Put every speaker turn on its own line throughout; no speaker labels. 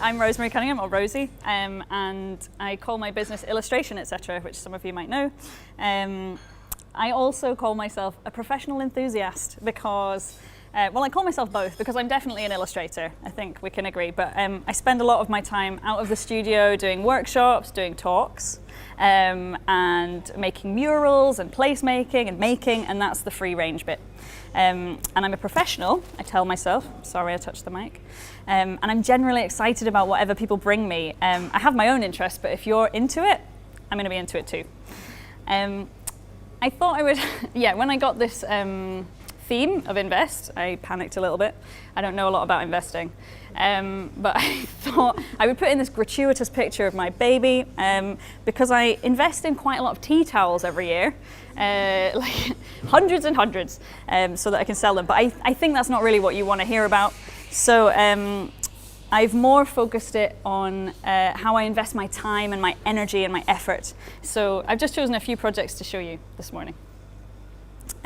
I'm Rosemary Cunningham, or Rosie, and I call my business Illustration, etc., which some of you might know. I also call myself a professional enthusiast because, well, I call myself both because I'm definitely an illustrator, I think we can agree, but I spend a lot of my time out of the studio doing workshops, doing talks, and making murals and placemaking and making, and that's the free range bit. And I'm a professional, I tell myself, sorry I touched the mic, and I'm generally excited about whatever people bring me. I have my own interests, but if you're into it, I'm going to be into it too. I thought I would, yeah, when I got this theme of invest, I panicked a little bit. I don't know a lot about investing, but I thought I would put in this gratuitous picture of my baby because I invest in quite a lot of tea towels every year, like hundreds and hundreds, so that I can sell them. But I think that's not really what you want to hear about. So I've more focused it on how I invest my time and my energy and my effort. So I've just chosen a few projects to show you this morning.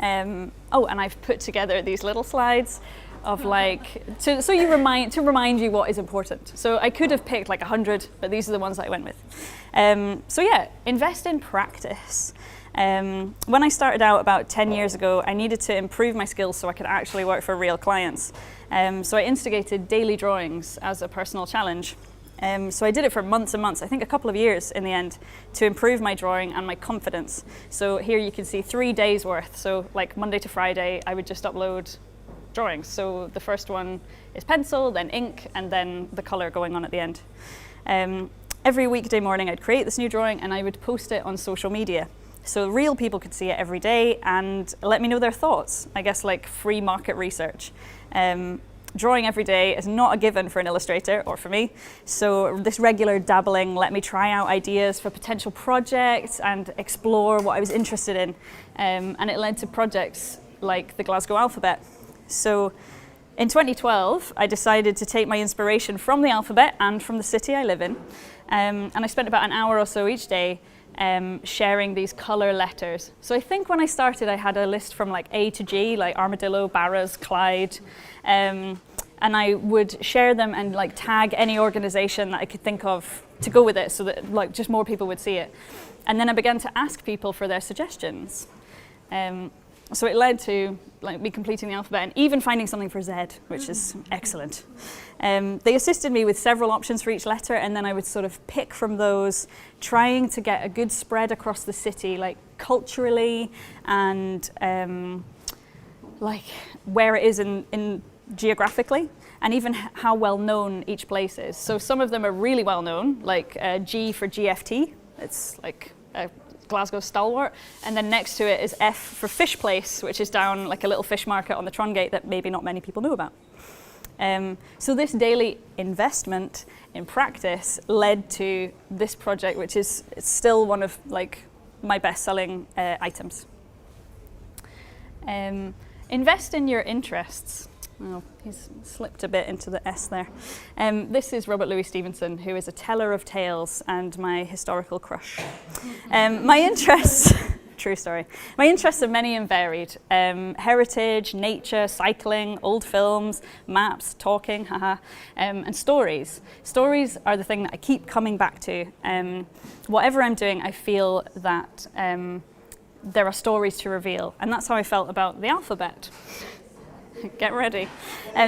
Oh, and I've put together these little slides of like, to remind you what is important. So I could have picked like 100, but these are the ones that I went with. So yeah, invest in practice. When I started out about 10 years ago, I needed to improve my skills so I could actually work for real clients. So I instigated daily drawings as a personal challenge. So I did it for months and months, I think a couple of years in the end, to improve my drawing and my confidence. So here you can see 3 days worth. So like Monday to Friday, I would just upload drawings. So the first one is pencil, then ink, and then the color going on at the end. Every weekday morning, I'd create this new drawing and I would post it on social media. So real people could see it every day and let me know their thoughts. I guess like free market research. Drawing every day is not a given for an illustrator or for me. So this regular dabbling let me try out ideas for potential projects and explore what I was interested in. And it led to projects like the Glasgow alphabet. So in 2012, I decided to take my inspiration from the alphabet and from the city I live in. And I spent about an hour or so each day sharing these color letters. So I think when I started, I had a list from like A to G, like Armadillo, Barras, Clyde, and I would share them and like tag any organization that I could think of to go with it so that like just more people would see it. And then I began to ask people for their suggestions. So it led to like me completing the alphabet and even finding something for Z, which is excellent. They assisted me with several options for each letter, and then I would sort of pick from those, trying to get a good spread across the city, like culturally and like where it is in geographically, and even how well known each place is. So some of them are really well known, like G for GFT. It's like a Glasgow stalwart, and then next to it is F for Fish Place, which is down like a little fish market on the Trongate that maybe not many people know about. So this daily investment in practice led to this project, which is still one of like my best-selling items. Invest in your interests. Oh, he's slipped a bit into the S there. This is Robert Louis Stevenson, who is a teller of tales and my historical crush. My interests, true story, my interests are many and varied. Heritage, nature, cycling, old films, maps, talking, haha, and stories. Stories are the thing that I keep coming back to. Whatever I'm doing, I feel that there are stories to reveal, and that's how I felt about the alphabet. Get ready.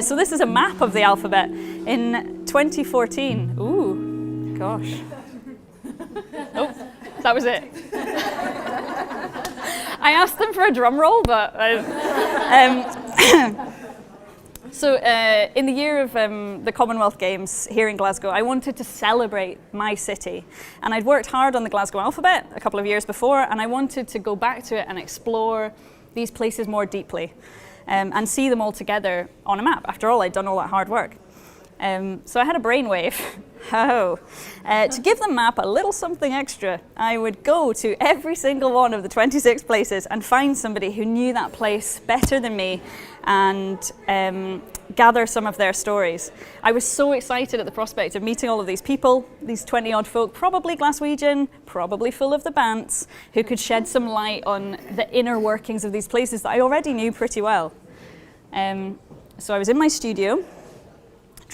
So this is a map of the alphabet. In 2014, ooh, gosh. Oh, that was it. I asked them for a drum roll, but so in the year of the Commonwealth Games here in Glasgow, I wanted to celebrate my city. And I'd worked hard on the Glasgow alphabet a couple of years before, and I wanted to go back to it and explore these places more deeply. And see them all together on a map. After all, I'd done all that hard work. So I had a brainwave. To give the map a little something extra, I would go to every single one of the 26 places and find somebody who knew that place better than me and gather some of their stories. I was so excited at the prospect of meeting all of these people, these 20-odd folk, probably Glaswegian, probably full of the bants, who could shed some light on the inner workings of these places that I already knew pretty well. So I was in my studio,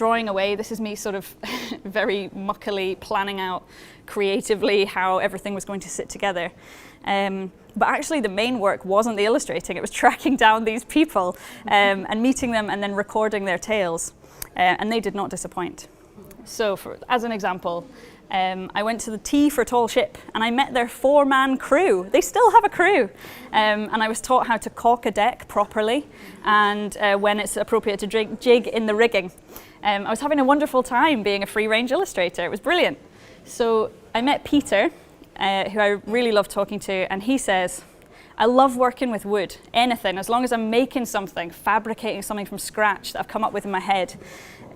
drawing away. This is me sort of very muckily planning out creatively how everything was going to sit together. But actually the main work wasn't the illustrating, it was tracking down these people and meeting them and then recording their tales. And they did not disappoint. So as an example, I went to the Tea for Tall Ship and I met their 4-man crew. They still have a crew. And I was taught how to caulk a deck properly and when it's appropriate to jig in the rigging. I was having a wonderful time being a free-range illustrator. It was brilliant. So I met Peter, who I really love talking to, and he says, I love working with wood, anything, as long as I'm making something, fabricating something from scratch that I've come up with in my head,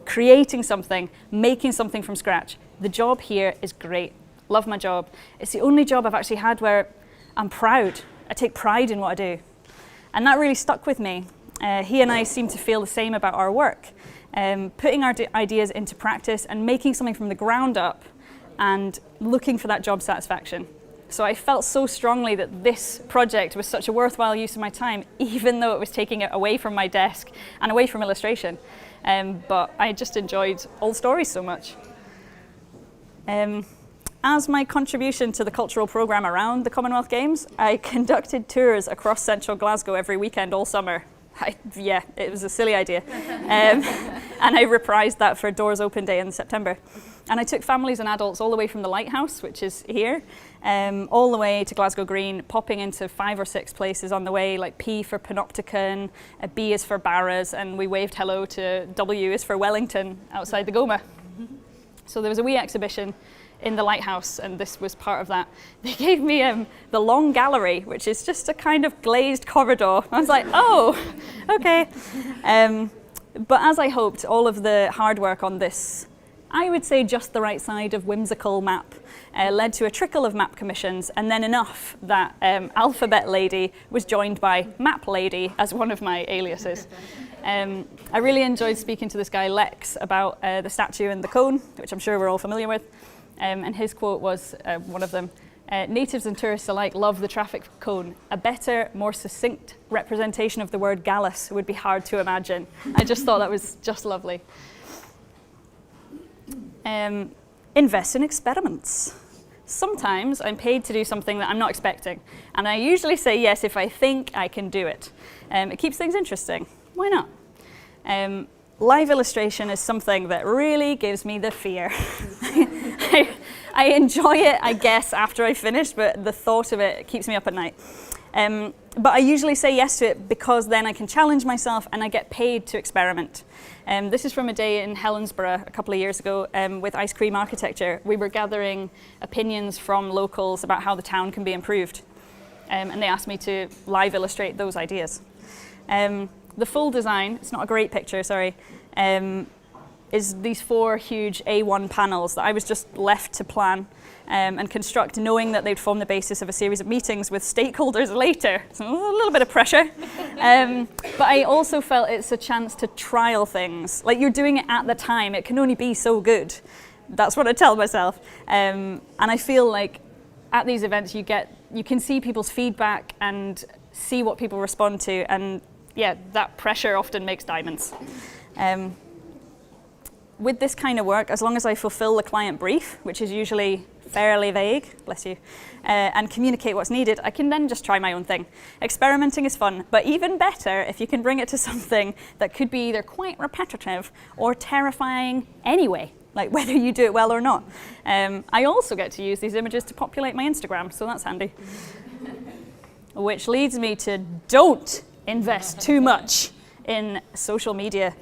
creating something, making something from scratch. The job here is great. Love my job. It's the only job I've actually had where I'm proud. I take pride in what I do. And that really stuck with me. He and I seem to feel the same about our work. Putting our ideas into practice and making something from the ground up and looking for that job satisfaction. So I felt so strongly that this project was such a worthwhile use of my time, even though it was taking it away from my desk and away from illustration. But I just enjoyed old stories so much. As my contribution to the cultural programme around the Commonwealth Games, I conducted tours across central Glasgow every weekend all summer. Yeah, it was a silly idea. And I reprised that for Doors Open Day in September. And I took families and adults all the way from the Lighthouse, which is here, all the way to Glasgow Green, popping into 5 or 6 places on the way, like P for Panopticon, B is for Barras, and we waved hello to W is for Wellington outside the Goma. So there was a wee exhibition in the Lighthouse, and this was part of that. They gave me the long gallery, which is just a kind of glazed corridor. I was like, oh, okay. But as I hoped, all of the hard work on this, I would say just the right side of whimsical map, led to a trickle of map commissions, and then enough that Alphabet Lady was joined by Map Lady as one of my aliases. I really enjoyed speaking to this guy Lex about the statue and the cone, which I'm sure we're all familiar with. And his quote was, one of them, natives and tourists alike love the traffic cone. A better, more succinct representation of the word gallus would be hard to imagine. I just thought that was just lovely. Invest in experiments. Sometimes I'm paid to do something that I'm not expecting, and I usually say yes if I think I can do it. It keeps things interesting. Why not? Live illustration is something that really gives me the fear. I enjoy it, I guess, after I finish, but the thought of it keeps me up at night. But I usually say yes to it because then I can challenge myself and I get paid to experiment. This is from a day in Helensburgh a couple of years ago with Ice Cream Architecture. We were gathering opinions from locals about how the town can be improved. And they asked me to live illustrate those ideas. The full design, it's not a great picture, sorry, is these 4 huge A1 panels that I was just left to plan and construct, knowing that they'd form the basis of a series of meetings with stakeholders later. So a little bit of pressure. But I also felt it's a chance to trial things. Like, you're doing it at the time, it can only be so good. That's what I tell myself. And I feel like at these events you can see people's feedback and see what people respond to, and yeah, that pressure often makes diamonds. With this kind of work, as long as I fulfill the client brief, which is usually fairly vague, bless you, and communicate what's needed, I can then just try my own thing. Experimenting is fun, but even better if you can bring it to something that could be either quite repetitive or terrifying anyway, like whether you do it well or not. I also get to use these images to populate my Instagram, so that's handy. Which leads me to don't invest too much in social media.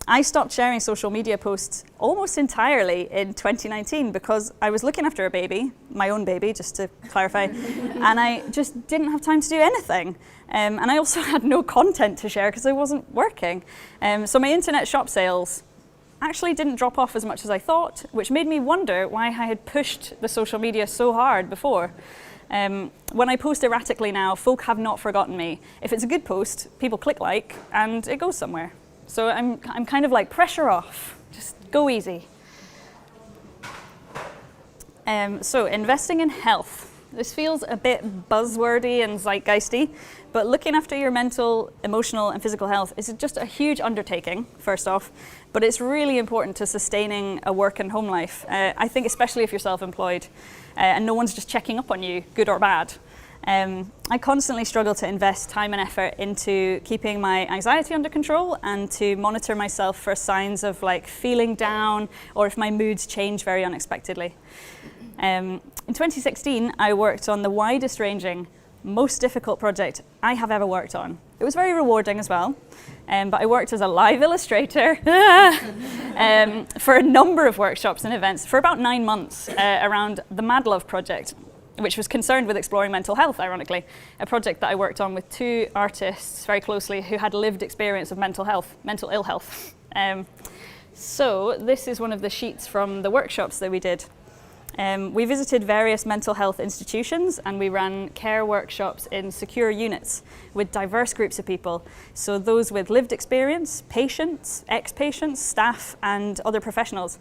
I stopped sharing social media posts almost entirely in 2019 because I was looking after a baby, my own baby, just to clarify, and I just didn't have time to do anything. And I also had no content to share because I wasn't working. So my internet shop sales actually didn't drop off as much as I thought, which made me wonder why I had pushed the social media so hard before. When I post erratically now, folk have not forgotten me. If it's a good post, people click like, and it goes somewhere. So I'm kind of like, pressure off, just go easy. So investing in health. This feels a bit buzzwordy and zeitgeisty, but looking after your mental, emotional, and physical health is just a huge undertaking, first off, but it's really important to sustaining a work and home life. I think especially if you're self-employed and no one's just checking up on you, good or bad. I constantly struggle to invest time and effort into keeping my anxiety under control and to monitor myself for signs of like feeling down or if my moods change very unexpectedly. In 2016, I worked on the widest ranging, most difficult project I have ever worked on. It was very rewarding as well, but I worked as a live illustrator for a number of workshops and events for about 9 months around the Mad Love project, which was concerned with exploring mental health, ironically, a project that I worked on with 2 artists very closely who had lived experience of mental ill health. So this is one of the sheets from the workshops that we did. We visited various mental health institutions and we ran care workshops in secure units with diverse groups of people. So those with lived experience, patients, ex-patients, staff and other professionals.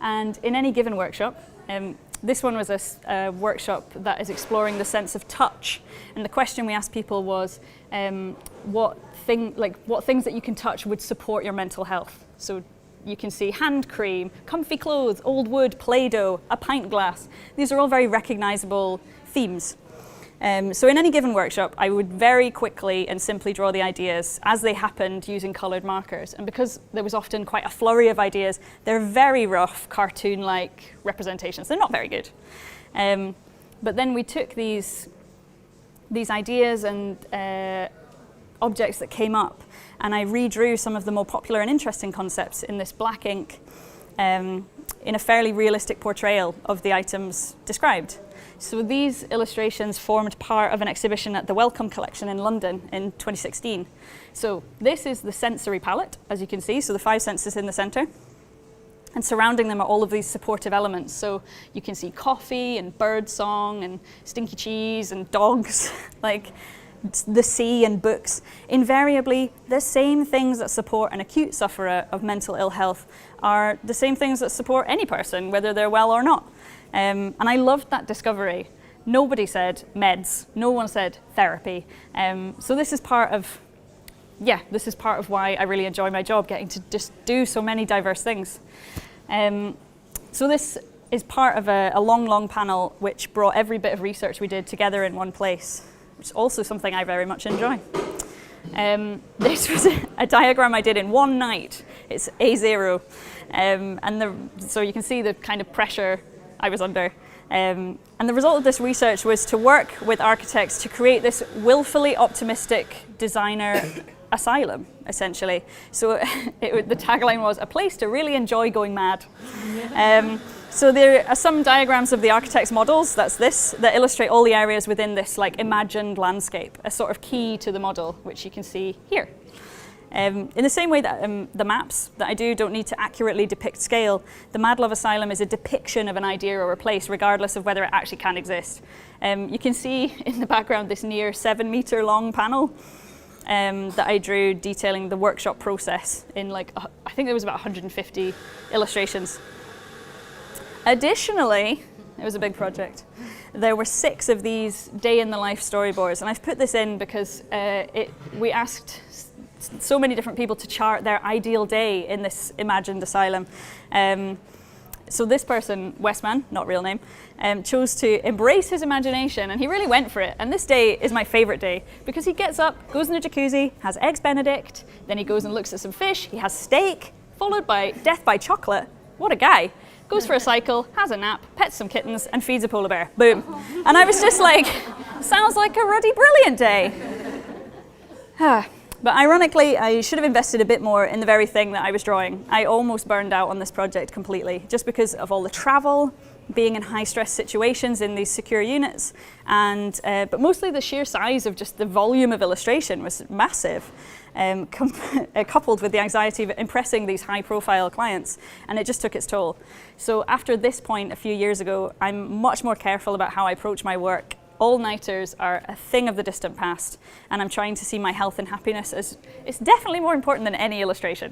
And in any given workshop, this one was a workshop that is exploring the sense of touch. And the question we asked people was what things that you can touch would support your mental health. So you can see hand cream, comfy clothes, old wood, Play-Doh, a pint glass. These are all very recognizable themes. So in any given workshop, I would very quickly and simply draw the ideas as they happened using colored markers. And because there was often quite a flurry of ideas, they're very rough, cartoon-like representations. They're not very good. But then we took these ideas and objects that came up, and I redrew some of the more popular and interesting concepts in this black ink in a fairly realistic portrayal of the items described. So these illustrations formed part of an exhibition at the Wellcome Collection in London in 2016. So this is the sensory palette, as you can see, so the 5 senses in the center. And surrounding them are all of these supportive elements. So you can see coffee and bird song and stinky cheese and dogs, like the sea and books. Invariably, the same things that support an acute sufferer of mental ill health are the same things that support any person, whether they're well or not. And I loved that discovery. Nobody said meds, no one said therapy. So this is part of why I really enjoy my job, getting to just do so many diverse things. So this is part of a long panel which brought every bit of research we did together in one place, which is also something I very much enjoy. This was a diagram I did in one night. It's A0. So you can see the kind of pressure I was under. And the result of this research was to work with architects to create this willfully optimistic designer asylum, essentially. So the tagline was, a place to really enjoy going mad. So there are some diagrams of the architect's models, that's this, that illustrate all the areas within this like imagined landscape, a sort of key to the model, which you can see here. In the same way that the maps that I do don't need to accurately depict scale, the Mad Love Asylum is a depiction of an idea or a place, regardless of whether it actually can exist. You can see in the background this near 7 meter long panel that I drew detailing the workshop process in I think there was about 150 illustrations. Additionally, it was a big project. There were 6 of these day in the life storyboards, and I've put this in because we asked so many different people to chart their ideal day in this imagined asylum. So this person, Westman, not real name, chose to embrace his imagination, and he really went for it. And this day is my favorite day because he gets up, goes in the jacuzzi, has eggs Benedict, then he goes and looks at some fish, he has steak, followed by death by chocolate. What a guy. Goes for a cycle, has a nap, pets some kittens, and feeds a polar bear. Boom. And I was just like, sounds like a ruddy brilliant day. But ironically, I should have invested a bit more in the very thing that I was drawing. I almost burned out on this project completely, just because of all the travel, being in high stress situations in these secure units, and but mostly the sheer size of just the volume of illustration was massive, coupled with the anxiety of impressing these high profile clients, and it just took its toll. So after this point a few years ago, I'm much more careful about how I approach my work. All-nighters are a thing of the distant past, and I'm trying to see my health and happiness as it's definitely more important than any illustration.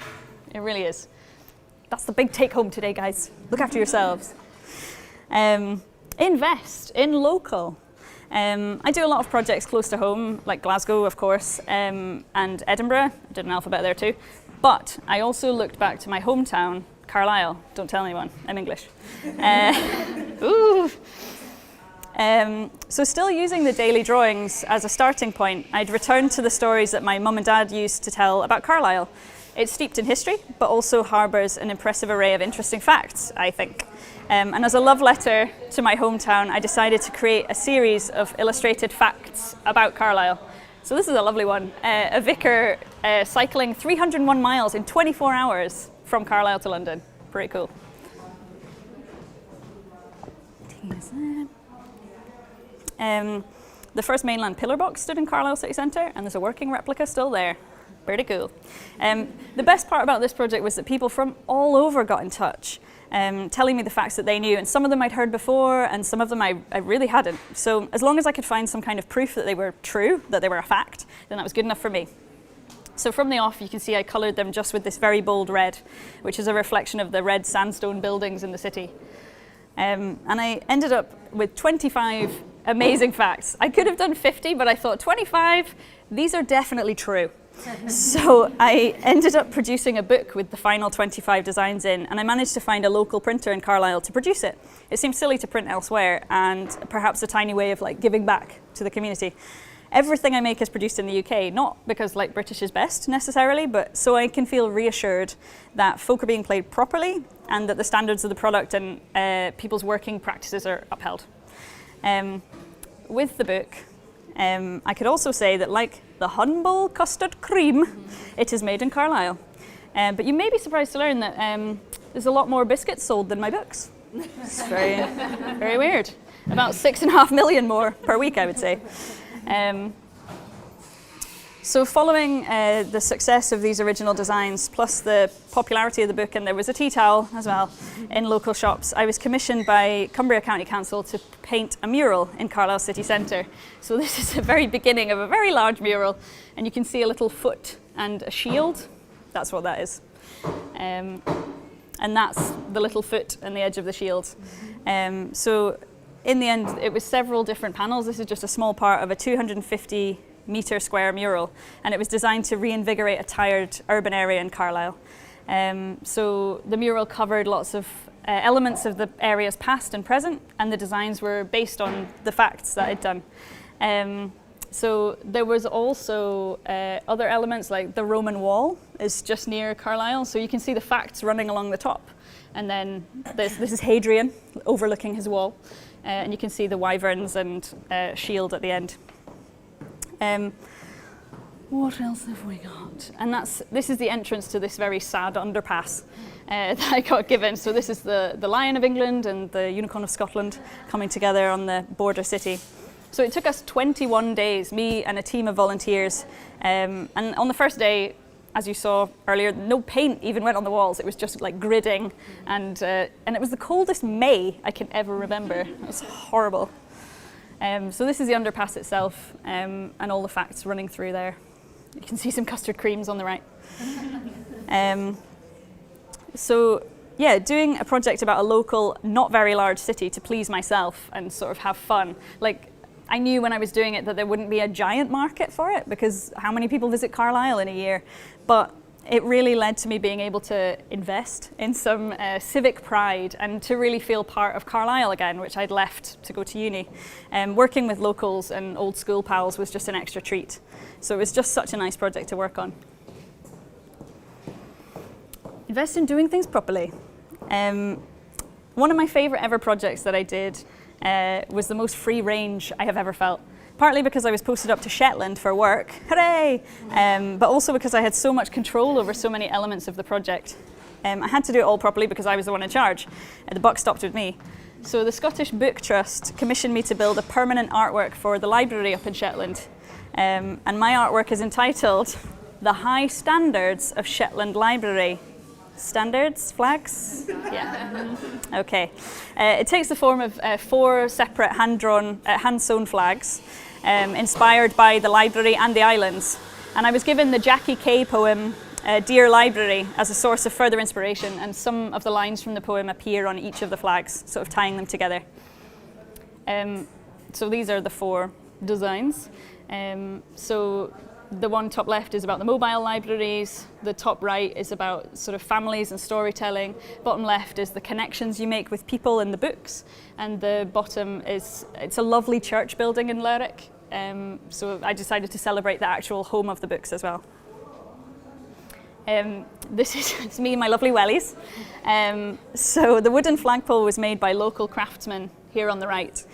It really is. That's the big take home today, guys. Look after yourselves. Invest in local. I do a lot of projects close to home, like Glasgow, of course, and Edinburgh. I did an alphabet there too. But I also looked back to my hometown, Carlisle. Don't tell anyone, I'm English. Ooh. So still using the daily drawings as a starting point, I'd returned to the stories that my mum and dad used to tell about Carlisle. It's steeped in history, but also harbours an impressive array of interesting facts, I think. And as a love letter to my hometown, I decided to create a series of illustrated facts about Carlisle. So this is a lovely one. A vicar cycling 301 miles in 24 hours from Carlisle to London. Pretty cool. The first mainland pillar box stood in Carlisle city centre, and there's a working replica still there. Pretty cool. The best part about this project was that people from all over got in touch, telling me the facts that they knew, and some of them I'd heard before, and some of them I really hadn't. So as long as I could find some kind of proof that they were true, that they were a fact, then that was good enough for me. So from the off, you can see I coloured them just with this very bold red, which is a reflection of the red sandstone buildings in the city. And I ended up with 25 amazing facts. I could have done 50, but I thought 25, these are definitely true. So I ended up producing a book with the final 25 designs in, and I managed to find a local printer in Carlisle to produce it. It seems silly to print elsewhere, and perhaps a tiny way of giving back to the community. Everything I make is produced in the UK, not because British is best necessarily, but so I can feel reassured that folk are being paid properly and that the standards of the product and people's working practices are upheld. With the book, I could also say that like the humble custard cream, it is made in Carlisle. But you may be surprised to learn that there's a lot more biscuits sold than my books. It's very, very weird. About 6.5 million more per week, I would say. So following the success of these original designs, plus the popularity of the book, and there was a tea towel as well in local shops, I was commissioned by Cumbria County Council to paint a mural in Carlisle city centre. So this is the very beginning of a very large mural, and you can see a little foot and a shield. That's what that is. And that's the little foot and the edge of the shield. So in the end, it was several different panels. This is just a small part of a 250-metre square mural, and it was designed to reinvigorate a tired urban area in Carlisle. So the mural covered lots of elements of the area's past and present, and the designs were based on the facts that I'd done. So there was also other elements, like the Roman wall is just near Carlisle, so you can see the facts running along the top. And then this is Hadrian overlooking his wall. And you can see the wyverns and shield at the end. What else have we got? And this is the entrance to this very sad underpass that I got given. So this is the Lion of England and the Unicorn of Scotland coming together on the border city. So it took us 21 days, me and a team of volunteers. And on the first day, as you saw earlier, no paint even went on the walls. It was just gridding, and it was the coldest May I can ever remember. It was horrible. So this is the underpass itself, and all the facts running through there. You can see some custard creams on the right. So yeah, doing a project about a local, not very large city to please myself and sort of have fun. I knew when I was doing it that there wouldn't be a giant market for it, because how many people visit Carlisle in a year? But it really led to me being able to invest in some civic pride and to really feel part of Carlisle again, which I'd left to go to uni. Working with locals and old school pals was just an extra treat. So it was just such a nice project to work on. Invest in doing things properly. One of my favourite ever projects that I did was the most free range I have ever felt. Partly because I was posted up to Shetland for work, hooray! But also because I had so much control over so many elements of the project. I had to do it all properly because I was the one in charge. The buck stopped with me. So the Scottish Book Trust commissioned me to build a permanent artwork for the library up in Shetland. And my artwork is entitled The High Standards of Shetland Library. Standards? Flags? Yeah. Okay. It takes the form of 4 separate hand-sewn flags inspired by the library and the islands. And I was given the Jackie Kay poem, Dear Library, as a source of further inspiration, and some of the lines from the poem appear on each of the flags, sort of tying them together. So these are the 4 designs. So the one top left is about the mobile libraries, the top right is about sort of families and storytelling, bottom left is the connections you make with people in the books, and the bottom it's a lovely church building in Lerwick. So I decided to celebrate the actual home of the books as well. This is it's me and my lovely wellies. So the wooden flagpole was made by local craftsmen here on the right.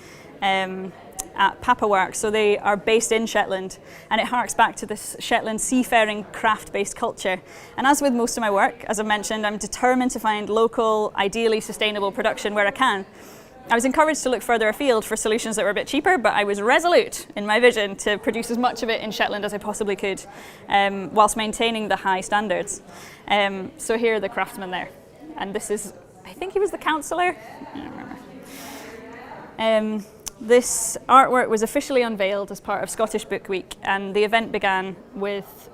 At Papa Work, so they are based in Shetland, and it harks back to this Shetland seafaring craft-based culture. And as with most of my work, as I mentioned, I'm determined to find local, ideally sustainable production where I can. I was encouraged to look further afield for solutions that were a bit cheaper, but I was resolute in my vision to produce as much of it in Shetland as I possibly could, whilst maintaining the high standards. So here are the craftsmen there, and this is, I think he was the councillor, I don't remember. This artwork was officially unveiled as part of Scottish Book Week, and the event began with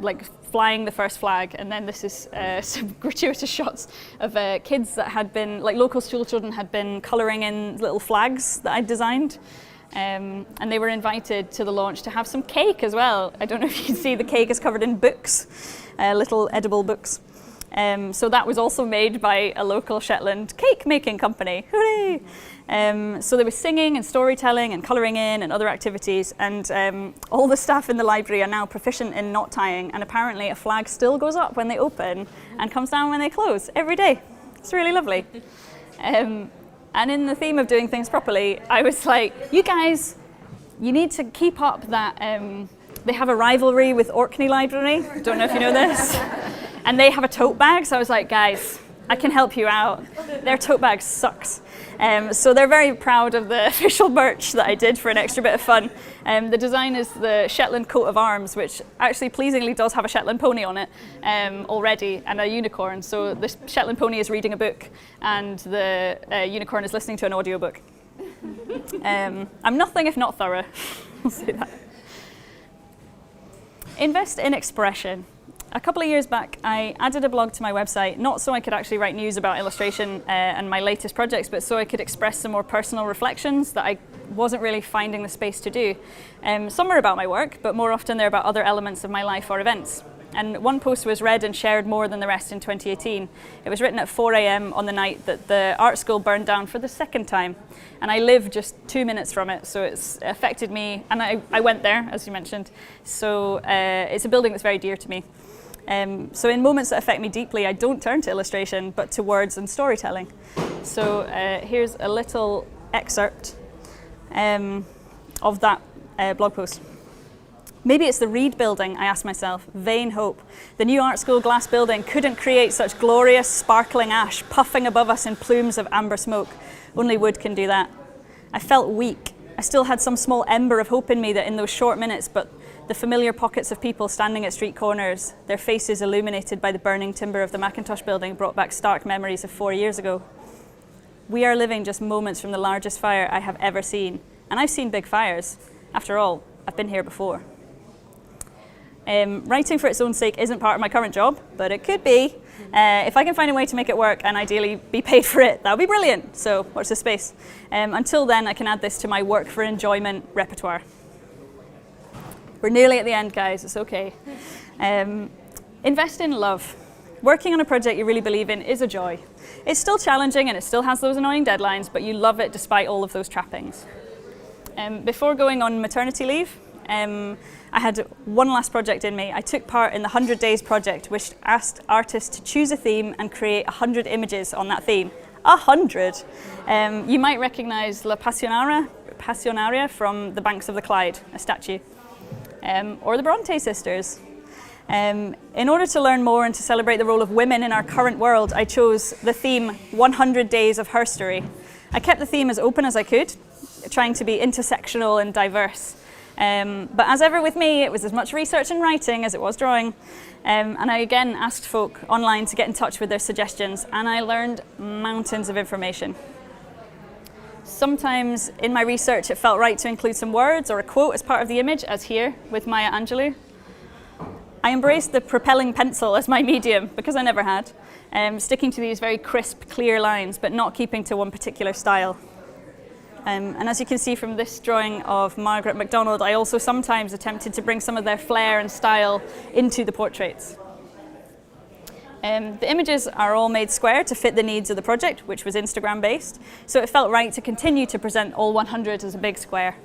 like flying the first flag, and then this is some gratuitous shots of kids that had been, like local school children had been colouring in little flags that I'd designed, and they were invited to the launch to have some cake as well. I don't know if you can see, the cake is covered in books, little edible books. So that was also made by a local Shetland cake making company. Hooray! So there was singing and storytelling and colouring in and other activities, and all the staff in the library are now proficient in knot tying, and apparently a flag still goes up when they open and comes down when they close every day. It's really lovely. And in the theme of doing things properly, I was like, you guys, you need to keep up that, they have a rivalry with Orkney Library. I don't know if you know this. And they have a tote bag, so I was like, guys, I can help you out. Their tote bag sucks. So they're very proud of the official merch that I did for an extra bit of fun. The design is the Shetland coat of arms, which actually pleasingly does have a Shetland pony on it already, and a unicorn. So the Shetland pony is reading a book, and the unicorn is listening to an audiobook. I'm nothing if not thorough. I'll say that. Invest in expression. A couple of years back, I added a blog to my website, not so I could actually write news about illustration and my latest projects, but so I could express some more personal reflections that I wasn't really finding the space to do. Some are about my work, but more often they're about other elements of my life or events. And one post was read and shared more than the rest in 2018. It was written at 4 a.m. on the night that the art school burned down for the second time. And I live just 2 minutes from it, so it's affected me. And I went there, as you mentioned. So it's a building that's very dear to me. So in moments that affect me deeply, I don't turn to illustration, but to words and storytelling. So here's a little excerpt of that blog post. Maybe it's the Reed building, I asked myself, vain hope. The new art school glass building couldn't create such glorious, sparkling ash puffing above us in plumes of amber smoke. Only wood can do that. I felt weak. I still had some small ember of hope in me that in those short minutes, but the familiar pockets of people standing at street corners, their faces illuminated by the burning timber of the Macintosh building, brought back stark memories of 4 years ago. We are living just moments from the largest fire I have ever seen. And I've seen big fires. After all, I've been here before. Writing for its own sake isn't part of my current job, but it could be. If I can find a way to make it work and ideally be paid for it, that would be brilliant. So watch this space. Until then, I can add this to my work for enjoyment repertoire. We're nearly at the end, guys. It's okay. Invest in love. Working on a project you really believe in is a joy. It's still challenging and it still has those annoying deadlines, but you love it despite all of those trappings. Before going on maternity leave, I had one last project in me. I took part in the 100 Days project, which asked artists to choose a theme and create 100 images on that theme. 100! You might recognise La Passionaria from the banks of the Clyde, a statue, or the Bronte sisters. In order to learn more and to celebrate the role of women in our current world, I chose the theme 100 Days of Herstory. I kept the theme as open as I could, trying to be intersectional and diverse. But as ever with me, it was as much research and writing as it was drawing. And I again asked folk online to get in touch with their suggestions, and I learned mountains of information. Sometimes in my research it felt right to include some words or a quote as part of the image, as here with Maya Angelou. I embraced the propelling pencil as my medium, because I never had, sticking to these very crisp, clear lines, but not keeping to one particular style. And as you can see from this drawing of Margaret MacDonald, I also sometimes attempted to bring some of their flair and style into the portraits. The images are all made square to fit the needs of the project, which was Instagram based, so it felt right to continue to present all 100 as a big square.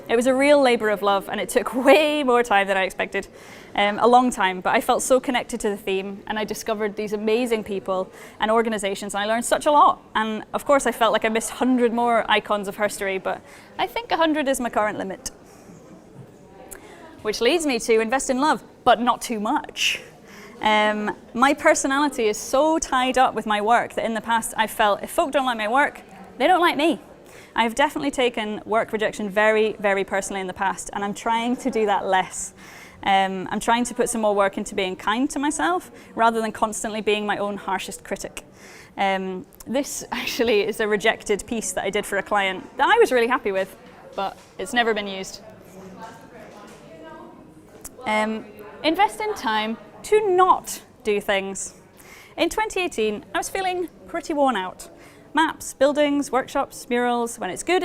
It was a real labour of love, and it took way more time than I expected, a long time, but I felt so connected to the theme, and I discovered these amazing people and organisations, and I learned such a lot. And of course I felt like I missed 100 more icons of herstory, but I think 100 is my current limit. Which leads me to invest in love, but not too much. My personality is so tied up with my work that in the past I felt if folk don't like my work, they don't like me. I've definitely taken work rejection very, very personally in the past, and I'm trying to do that less. I'm trying to put some more work into being kind to myself rather than constantly being my own harshest critic. This actually is a rejected piece that I did for a client that I was really happy with, but it's never been used. Invest in time to not do things. In 2018, I was feeling pretty worn out. Maps, buildings, workshops, murals, when it's good,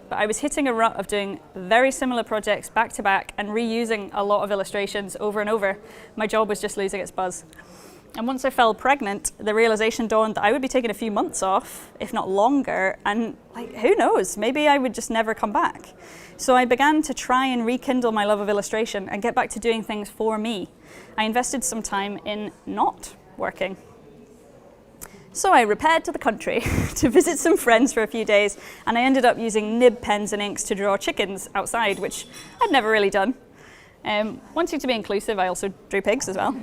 but I was hitting a rut of doing very similar projects back to back and reusing a lot of illustrations over and over. My job was just losing its buzz. And once I fell pregnant, the realization dawned that I would be taking a few months off, if not longer, and who knows, maybe I would just never come back. So I began to try and rekindle my love of illustration and get back to doing things for me. I invested some time in not working. So I repaired to the country to visit some friends for a few days, and I ended up using nib pens and inks to draw chickens outside, which I'd never really done. Wanting to be inclusive, I also drew pigs as well.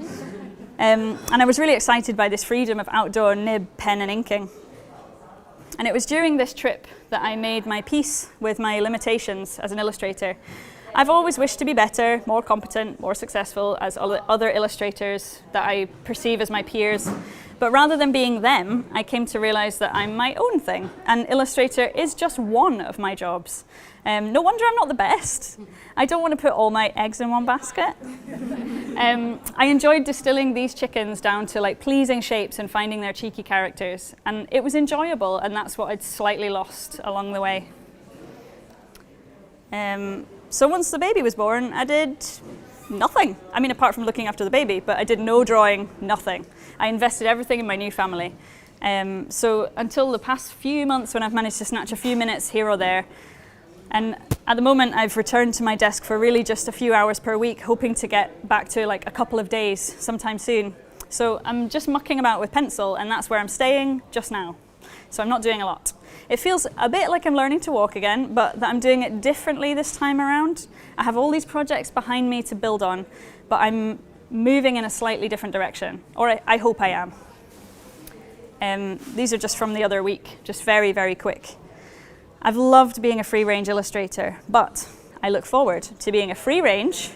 And I was really excited by this freedom of outdoor nib, pen and inking. And it was during this trip that I made my peace with my limitations as an illustrator. I've always wished to be better, more competent, more successful as other illustrators that I perceive as my peers. But rather than being them, I came to realize that I'm my own thing, and illustrator is just one of my jobs. No wonder I'm not the best. I don't want to put all my eggs in one basket. I enjoyed distilling these chickens down to pleasing shapes and finding their cheeky characters, and it was enjoyable, and that's what I'd slightly lost along the way. So once the baby was born, I did nothing. I mean, apart from looking after the baby, but I did no drawing, nothing. I invested everything in my new family. So until the past few months when I've managed to snatch a few minutes here or there. And at the moment I've returned to my desk for really just a few hours per week, hoping to get back to a couple of days sometime soon. So I'm just mucking about with pencil, and that's where I'm staying just now. So I'm not doing a lot. It feels a bit like I'm learning to walk again, but that I'm doing it differently this time around. I have all these projects behind me to build on, but I'm moving in a slightly different direction, or I hope I am. These are just from the other week, just very, very quick. I've loved being a free-range illustrator, but I look forward to being a free-range,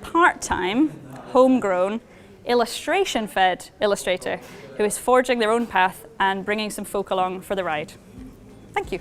part-time, homegrown, illustration-fed illustrator who is forging their own path and bringing some folk along for the ride. Thank you.